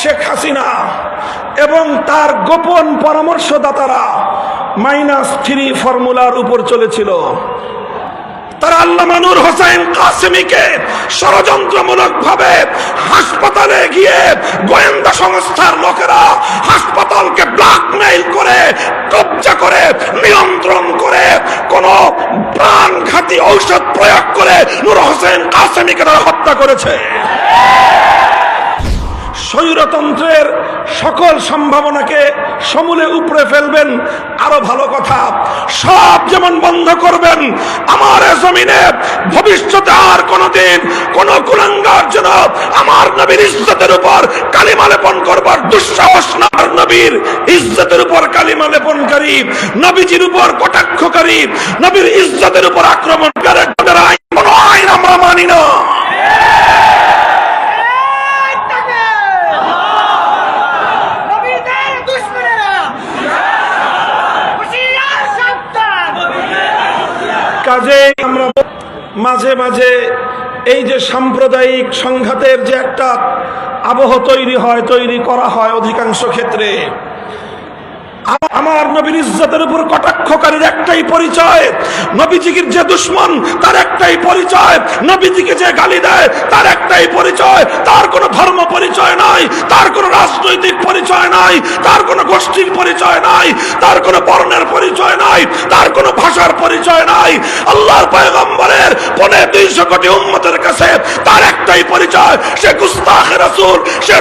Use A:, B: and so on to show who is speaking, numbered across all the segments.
A: শেখ হাসিনা এবং তার গোপন পরামর্শদাতারা -3 ফর্মুলার উপর চলেছিল। তারা আল্লামা নূর হোসেন কাসেমীকে ষড়যন্ত্রমূলকভাবে হাসপাতালে গিয়ে গোয়েন্দা সংস্থার লোকেরা হাসপাতালকে ব্ল্যাকমেইল করে, কব্জা করে, নিয়ন্ত্রণ করে, কোন প্রাণঘাতী ঔষধ প্রয়োগ করে নূর হোসেন কাসেমীকে তারা হত্যা করেছে। স্বৈরতন্ত্রের সকল সম্ভাবনাকে সমূলে উপড়ে ফেলবেন, আরো ভালো কথা সব যেমন বন্ধ করবেন, আমার জমিনে ভবিষ্যতে আর কোনদিন কোন কুলাঙ্গার যেন আমার নবীর ইজ্জতের উপর কালিমা লেপন করবার দুঃসাহস না। নবীর ইজ্জতের উপর কালিমা লেপনকারী, নবীজির উপর কটাক্ষকারী, নবীর ইজ্জতের উপর আক্রমণকারী কোনো আইন আমরা মানি না। কাজে আমরা মাঝে মাঝে এই যে সাম্প্রদায়িক সংঘাতের যে একটা আবহ তৈরি করা হয় অধিকাংশ ক্ষেত্রে, আমার নবীর ইজ্জতের উপর কটাক্ষকারীর একটাই পরিচয়, নবীজির যে দুশ্মন তার একটাই পরিচয়, নবীজিকে যে গালি দেয় তার একটাই পরিচয়, তার কোনো ধর্ম পরিচয় নাই, তার কোনো রাজনৈতিক পরিচয় নাই, তার কোনো গোষ্ঠীর পরিচয় নাই, তার কোনো বর্ণের পরিচয় নাই, তার কোনো ভাষার পরিচয় নাই। আল্লাহর পয়গম্বরের 250 কোটি উম্মতের কাছে তার একটাই পরিচয়, সে গুস্তাখে রাসূল, সে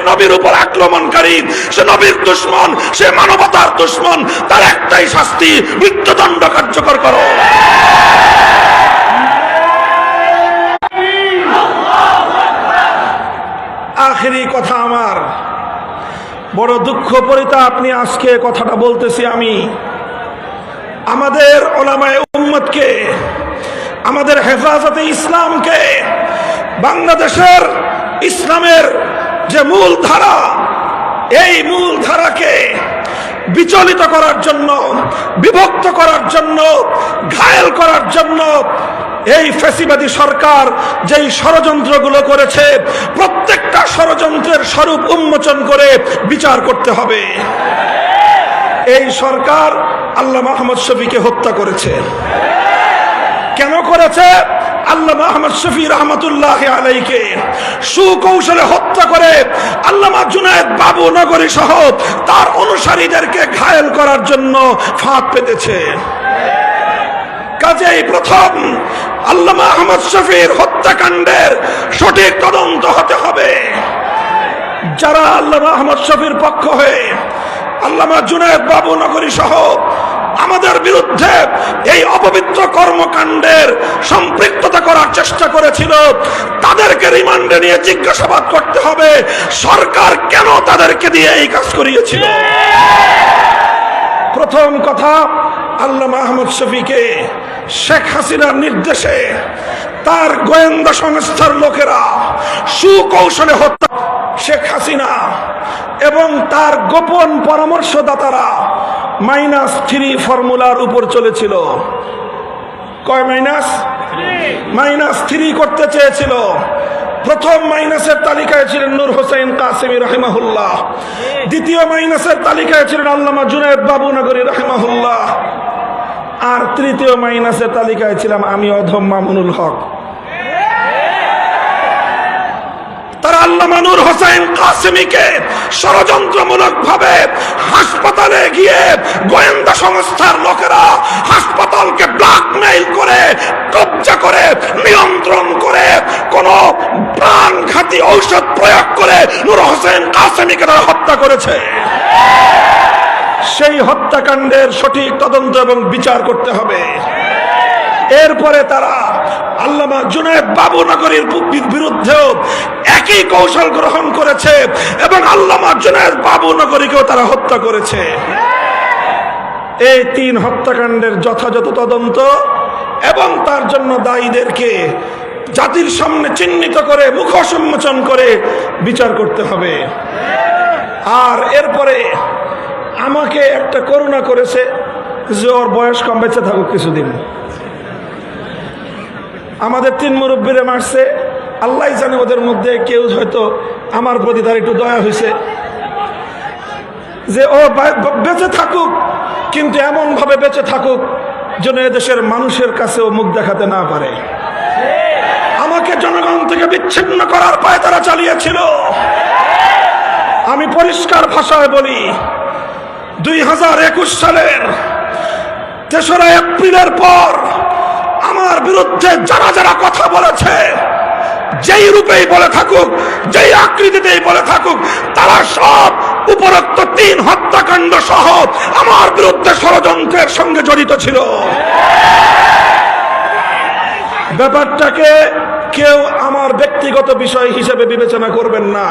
A: নবীর উপর আক্রমণকারী, সে নবীর দুশ্মন, সে মানবতার দুশ্মন। তার একটাই শাস্তি, মৃত্যুদণ্ড কার্যকর করো। আখেরি কথা আমার, বড় দুঃখ পরিতাপ নিয়ে আজকে কথাটা বলতেছি আমি। আমাদের উলামায়ে উম্মতকে, আমাদের হেফাজতে ইসলামকে, বাংলাদেশের ইসলামের যে মূল ধারা, এই মূল ধারাকে বিচলিত করার জন্য, বিভক্ত করার জন্য, ঘায়েল করার জন্য এই ফ্যাসিবাদী সরকার যেই ষড়যন্ত্রগুলো করেছে, প্রত্যেকটা ষড়যন্ত্রের স্বরূপ উন্মোচন করে বিচার করতে হবে। এই সরকার আল্লামা আহমদ শফীকে হত্যা করেছে। কেন করেছে? আল্লামা আহমদ শফী রহমতুল্লাহ আলাইকে সুকৌশলে হত্যা করে আল্লামা জুনায়েদ বাবু নগরী সহ তার অনুসারীদেরকে ঘায়েল করার জন্য ফাঁদ পেতেছে। কাজেই প্রথম আল্লামা আহমদ শফীর হত্যাকাণ্ডের সঠিক তদন্ত হতে হবে। যারা আল্লামা আহমদ শফীর পক্ষ হয়ে আল্লামা জুনায়েদ বাবু নগরী সহ আমাদের বিরুদ্ধে এই অপবিত্র কর্মকাণ্ডের সম্পৃক্ততা করার চেষ্টা করেছিল, তাদেরকে রিমান্ডে নিয়ে জিজ্ঞাসাবাদ করতে হবে সরকার কেন তাদেরকে দিয়ে এই কাজ করিয়েছিল। প্রথম কথা, আল্লামা আহমদ শফীকে শেখ হাসিনার নির্দেশে তার গোয়েন্দা সংস্থার লোকেরা সুকৌশলে হত্যা। শেখ হাসিনা এবং তার গোপন পরামর্শদাতারা -3 ফর্মুলার উপর চলেছিল। কয় -3 করতে চেয়েছিল। প্রথম মাইনাসের তালিকায় ছিলেন নূর হোসেন কাসেমী রাহিমাহুল্লাহ, দ্বিতীয় মাইনাসের তালিকায় ছিলেন আল্লামা জুনায়েদ বাবু নগরী রাহিমাহুল্লাহ, আর তৃতীয় মাইনাসের তালিকায় ছিলাম আমি অধম মামুনুল হক। তারা আল্লামা নূর হোসেন কাসেমীকে ষড়যন্ত্রমূলকভাবে হাসপাতালে গিয়ে গোয়েন্দা সংস্থার লোকেরা হাসপাতালকে ব্ল্যাকমেইল করে, কব্জা করে, নিয়ন্ত্রণ করে, কোন প্রাণঘাতী ঔষধ প্রয়োগ করে নূর হোসেন কাসেমীকে তারা হত্যা করেছে। সেই হত্যাকাণ্ডের সঠিক তদন্ত এবং বিচার করতে হবে। এরপরে তারা আল্লামা জুনায়েদ বাবু নগরীর বিরুদ্ধেও একই কৌশল গ্রহণ করেছে এবং আল্লামা জুনায়েদ বাবু নগরীকেও তারা হত্যা করেছে। এই 3 হত্যাকাণ্ডের যথাযথ তদন্ত এবং তার জন্য দায়ীদেরকে জাতির সামনে চিহ্নিত করে, মুখোশ উন্মোচন করে বিচার করতে হবে। আর এরপরে আমাকে একটা করুণা করেছে যে ওর বয়স কম, বেঁচে থাকুক কিছুদিন। আমাদের 3 মুরব্বীরে মারছে, আল্লাহ জানে ওদের মধ্যে কেউ হয়তো আমার প্রতি তার একটু দয়া হয়েছে যে ও বেঁচে থাকুক, কিন্তু এমন ভাবে বেঁচে থাকুক যেন এদেশের মানুষের কাছেও মুখ দেখাতে না পারে। আমাকে জনগণ থেকে বিচ্ছিন্ন করার পায়তারা চালিয়েছিল। আমি পরিষ্কার ভাষায় বলি, 2021 সালের 3রা এপ্রিলের পর আমার বিরুদ্ধে যারা যারা কথা বলেছে, যেই রূপেই বলে থাকুক, যেই আকৃতিতেই বলে থাকুক, তারা সব উপরোক্ত 3 হত্যাকাণ্ড সহ আমার বিরুদ্ধে ষড়যন্ত্রের সঙ্গে জড়িত ছিল। ব্যাপারটাকে কেউ আমার ব্যক্তিগত বিষয় হিসেবে বিবেচনা করবেন না।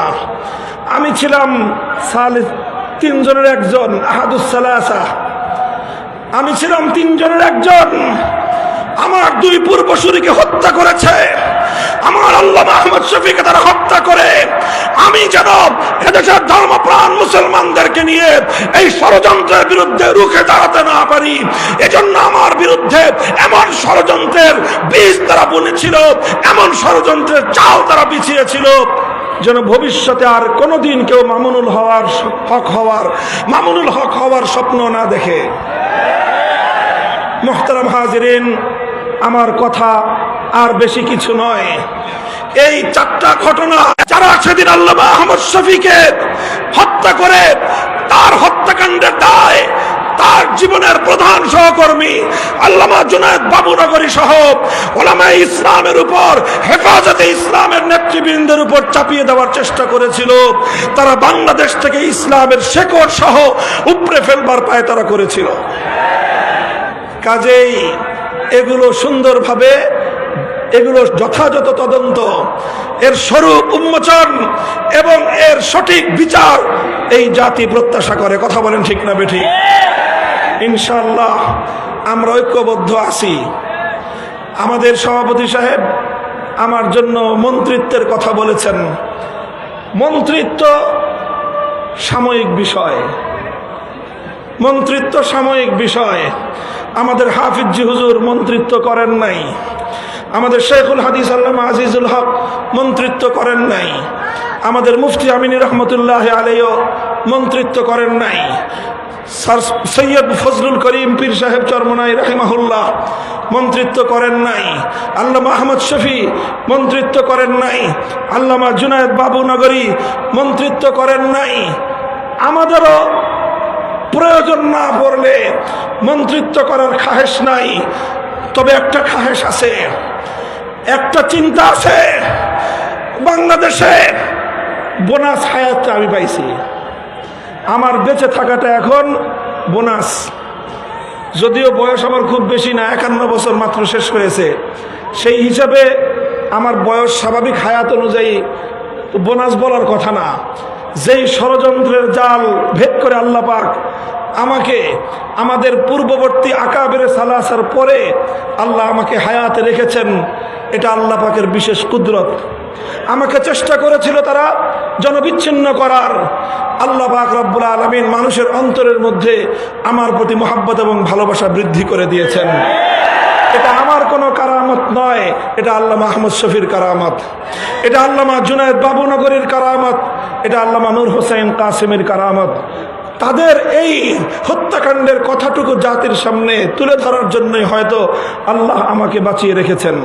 A: আমি ছিলাম সালিস 3 জনের একজন, আহাদুস সালাসা। আমি ছিলাম 3 জনের একজন। আমার 2 পূর্বসূরীকে হত্যা করেছে। আমার আল্লামা আহমদ শফিকে তারা হত্যা করে আমি যেন এদেশের ধর্মপ্রাণ মুসলমানদেরকে নিয়ে এই ষড়যন্ত্রের বিরুদ্ধে রুখে দাঁড়াতে না পারি, এজন্য আমার বিরুদ্ধে এমন ষড়যন্ত্রের বীজ তারা বুনেছিল, এমন ষড়যন্ত্রের চাল তারা বিছিয়েছিল যেন ভবিষ্যতে আর কোনোদিন কেউ মামুনুল হক হওয়ার স্বপ্ন না দেখে। মুহতারাম হাজিরিন, আমার কথা আর বেশি কিছু নয়। এই 4টা ঘটনা যারা সেদিন আল্লামা আহমদ শফিকে হত্যা করে, তার হত্যাকাণ্ডের দায় তার জীবনের প্রধান সহকর্মী আল্লামা জুনায়েদ বাবুনগরী সহ উলামায়ে ইসলামের উপর, হেফাজতে ইসলামের নেতৃবৃন্দের উপর চাপিয়ে দেওয়ার চেষ্টা করেছিল। তারা বাংলাদেশ থেকে ইসলামের শেকড় সহ উপড়ে ফেলবার পায়তারা করেছিল। কাজেই এগুলো সুন্দরভাবে, এগুলো যথাযথ তদন্ত, এর স্বরূপ উন্মোচন এবং এর সঠিক বিচার এই জাতি প্রত্যাশা করে। কথা বলেন ঠিক না বেঠিক? ইনশাআল্লাহ আমরা ঐক্যবদ্ধ আছি। আমাদের সভাপতি সাহেব আমার জন্য মন্ত্রিত্বের কথা বলেছেন। মন্ত্রিত্ব সাময়িক বিষয়, মন্ত্রিত্ব সাময়িক বিষয়। আমাদের হাফিজি হুজুর মন্ত্রিত্ব করেন নাই, আমাদের শেখুল হাদিস আল্লামা আজিজুল হক মন্ত্রিত্ব করেন নাই, আমাদের মুফতি আমিনী রহমতুল্লাহ আলাইহিও মন্ত্রিত্ব করেন নাই, সৈয়দ ফজলুল করিম পীর সাহেব চরমনাই রাহিমাহুল্লাহ মন্ত্রিত্ব করেন নাই, আল্লামা আহমদ শফি মন্ত্রিত্ব করেন নাই, আল্লামা জুনায়েদ বাবুনগরী মন্ত্রিত্ব করেন নাই। আমাদেরও প্রয়োজন না পড়লে মন্ত্রিত্ব করার খাহেশ নাই। তবে একটা খাহেশ আছে, একটা চিন্তা আছে। বাংলাদেশে বোনাস হায়াতটা আমি পাইছি। আমার বেঁচে থাকাটা এখন বোনাস। যদিও বয়স আমার খুব বেশি না, 51 বছর মাত্র শেষ হয়েছে। সেই হিসাবে আমার বয়স স্বাভাবিক হায়াত অনুযায়ী বোনাস বলার কথা না। যেই ষড়যন্ত্রের জাল ভেদ করে আল্লাহ পাক আমাকে আমাদের পূর্ববর্তী আকাবের সালাসার পরে আল্লাহ আমাকে হায়াতে রেখেছেন, এটা আল্লাহ পাকের বিশেষ কুদরত। আমাকে চেষ্টা করেছিল তারা জনবিচ্ছিন্ন করার, আল্লাহ পাক রব্বুল আলামিন মানুষের অন্তরের মধ্যে আমার প্রতি মহব্বত এবং ভালোবাসা বৃদ্ধি করে দিয়েছেন। এটা আমার কোনো কারামত নয়, এটা আল্লামা আহমদ শফির কারামত, এটা আল্লামা জুনায়েদ বাবুনগরীর কারামত, এটা আল্লামা নূর হোসেন কাসেমের কারামত। তাদের এই হত্যাকাণ্ডের কথাটুকু জাতির সামনে তুলে ধরার জন্যই হয়তো আল্লাহ আমাকে বাঁচিয়ে রেখেছেন।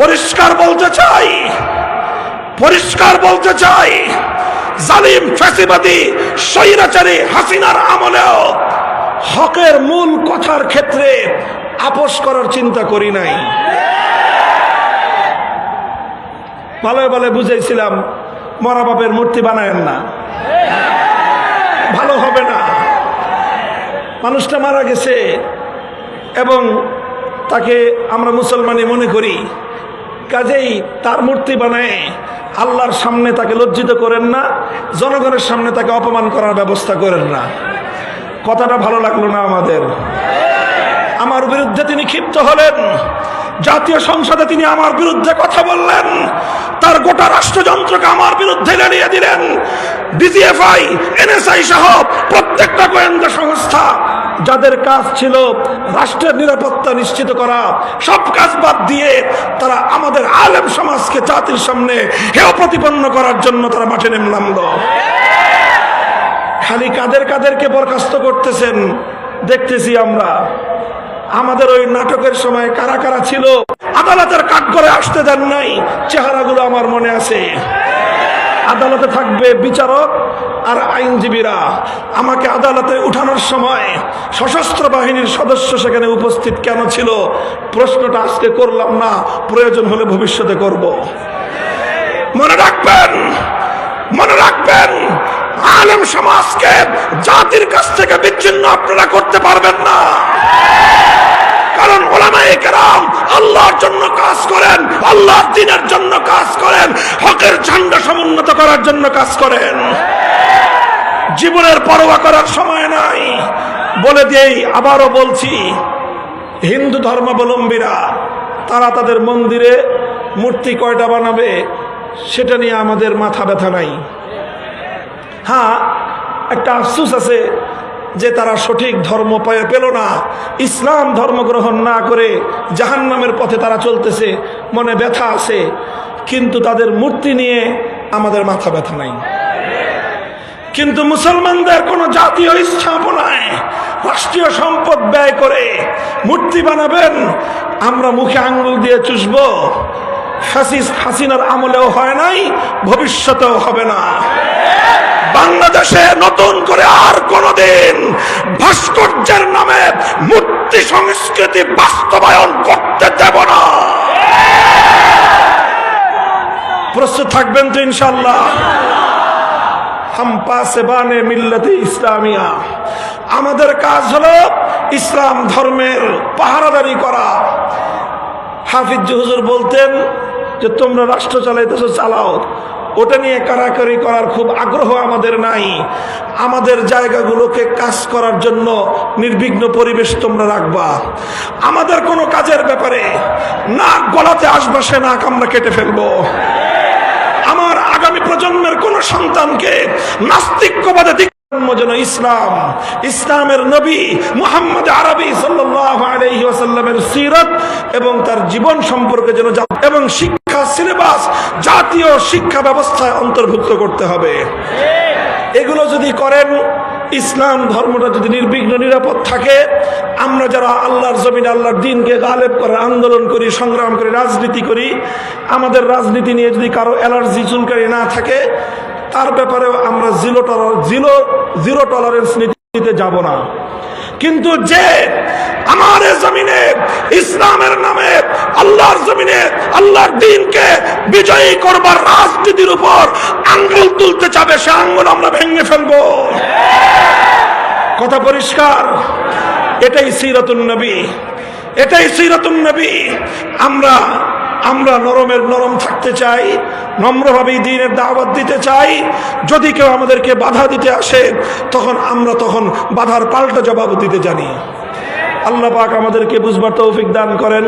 A: পরিষ্কার বলতে চাই, পরিষ্কার বলতে চাই, জালিম ফ্যাসিবাদী স্বৈরাচারী হাসিনার আমলেও হকের মূল কথার ক্ষেত্রে আপোষ করার চিন্তা করি নাই। ভালো ভালো বুঝাইছিলাম, মরা বাপের মূর্তি বানায়েন না, ভালো হবে না। মানুষটা মারা গেছে এবং তাকে আমরা মুসলমানই মনে করি, কাজেই তার মূর্তি বানায় আল্লাহর সামনে তাকে লজ্জিত করেন না, জনগণের সামনে তাকে অপমান করার ব্যবস্থা করেন না। কথাটা ভালো লাগলো না আমাদের। আমার বিরুদ্ধে তিনি ক্ষিপ্ত হলেন, জাতীয় সংসদে তিনি আমার বিরুদ্ধে কথা বললেন, তার গোটা রাষ্ট্রযন্ত্রকে আমার বিরুদ্ধে লড়িয়ে দিলেন। ডিজিএফআই, এনএসআই সহ প্রত্যেকটা গোয়েন্দা সংস্থা যাদের কাজ ছিল রাষ্ট্রের নিরাপত্তা নিশ্চিত করা, সব কাজ বাদ দিয়ে তারা আমাদের আলেম সমাজকে জাতির সামনে হেয় প্রতিপন্ন করার জন্য তারা মাঠে নামলো। খালি কাদেরকে বরখাস্ত করতেছেন দেখতেছি আমরা। আমাদের ওই নাটকের সময় কারা কারা ছিল আদালতের কাঠগড়ে আসতে দেন নাই, চেহারাগুলো আমার মনে আছে। আদালতে থাকবে বিচারক আর আইনজীবীরা। আমাকে আদালতে উঠানোর সময় সশস্ত্র বাহিনীর সদস্য সেখানে উপস্থিত কেন ছিল প্রশ্নটা আজকে করলাম না, প্রয়োজন হলে ভবিষ্যতে করব। মনে রাখবেন, মনে রাখবেন, আলেম সমাজকে জাতির কাছ থেকে বিচ্ছিন্ন আপনারা করতে পারবেন না। কারণ উলামায়ে কেরাম আল্লাহর জন্য কাজ করেন, আল্লাহর দ্বীনের জন্য কাজ করেন, হকের ঝান্ডা সমুন্নত করার জন্য কাজ করেন। জীবনের পরোয়া করার সময় নাই। বলে দেই, আবারও বলছি, হিন্দু ধর্মাবলম্বীরা তারা তাদের মন্দিরে মূর্তি কয়টা বানাবে সেটা নিয়ে আমাদের মাথা ব্যথা নাই। হ্যাঁ, একটা আফসোস আছে যে তারা সঠিক ধর্ম পেল না, ইসলাম ধর্ম গ্রহণ না করে জাহান্নামের পথে তারা চলতেছে, মনে ব্যথা আছে। কিন্তু তাদের মূর্তি নিয়ে আমাদের মাথা ব্যথা নাই। কিন্তু মুসলমানদের কোনো জাতীয় স্থাপনায় রাষ্ট্রীয় সম্পদ ব্যয় করে মূর্তি বানাবেন, আমরা মুখে আঙ্গুল দিয়ে চুষবো। ফ্যাসিস্ট হাসিনার আমলেও হয় নাই, ভবিষ্যতেও হবে না। বাংলাদেশে নতুন করে আর কোনদিন ভাস্কর্যের নামে মূর্তি সংস্কৃতি বাস্তবায়ন করতে দেব না। প্রস্তুত থাকবেন তো ইনশাআল্লাহ? হাম পাসেবানে মিল্লাতে ইসলামিয়া, আমাদের কাজ হলো ইসলাম ধর্মের পাহারাদারি করা। হাফিজ হুজুর বলতেন যে তোমরা রাষ্ট্র চালাইতেছো, চালাও, ওটা নিয়ে কারাকারি করার খুব আগ্রহ আমাদের নাই। আমাদের জায়গাগুলোকে কাজ করার জন্য নির্বিঘ্ন পরিবেশ তোমরা রাখবা। আমাদের কোনো কাজের ব্যাপারে নাক গলাতে আসবা, সে নাক আমরা কেটে ফেলবো। আমার আগামী প্রজন্মের কোন সন্তানকে নাস্তিক্যবাদে যেন ইসলাম, ইসলামের নবী মুহাম্মদ আরবি সাল্লাল্লাহু আলাইহি ওয়াসাল্লামের সিরাত এবং তার জীবন সম্পর্কে যেন, এবং শিক্ষা সিলেবাস জাতীয় শিক্ষা ব্যবস্থায় অন্তর্ভুক্ত করতে হবে। এগুলো যদি করেন, ইসলাম ধর্মটা যদি নির্বিঘ্ন নিরাপদ থাকে, আমরা যারা আল্লাহর জমিনে আল্লাহর দ্বীনকে গালেব করে আন্দোলন করি, সংগ্রাম করি, রাজনীতি করি, আমাদের রাজনীতি নিয়ে যদি কারো অ্যালার্জি চুলকারি না থাকে, তার ব্যাপারেও আমরা জিরো টলারেন্স নীতিতে যাব না। কিন্তু যে আমার জমিনে ইসলামের নামে আল্লাহর জমিনে আল্লাহর দ্বীনকে বিজয়ী করবার রাজনীতির উপর আঙ্গুল তুলতে চাবে, সে আঙ্গুল আমরা ভেঙে ফেলবো। কথা পরিষ্কার? এটাই সিরাতুন নবী, এটাই সিরাতুন নবী। আমরা নরমের নরম থাকতে চাই, নম্রভাবেই দ্বীনের দাওয়াত দিতে চাই। যদি কেউ আমাদেরকে বাধা দিতে আসে, তখন আমরা বাধার পাল্টা জবাব দিতে জানি। আল্লাহ পাক আমাদেরকে বুঝবার তৌফিক দান করেন।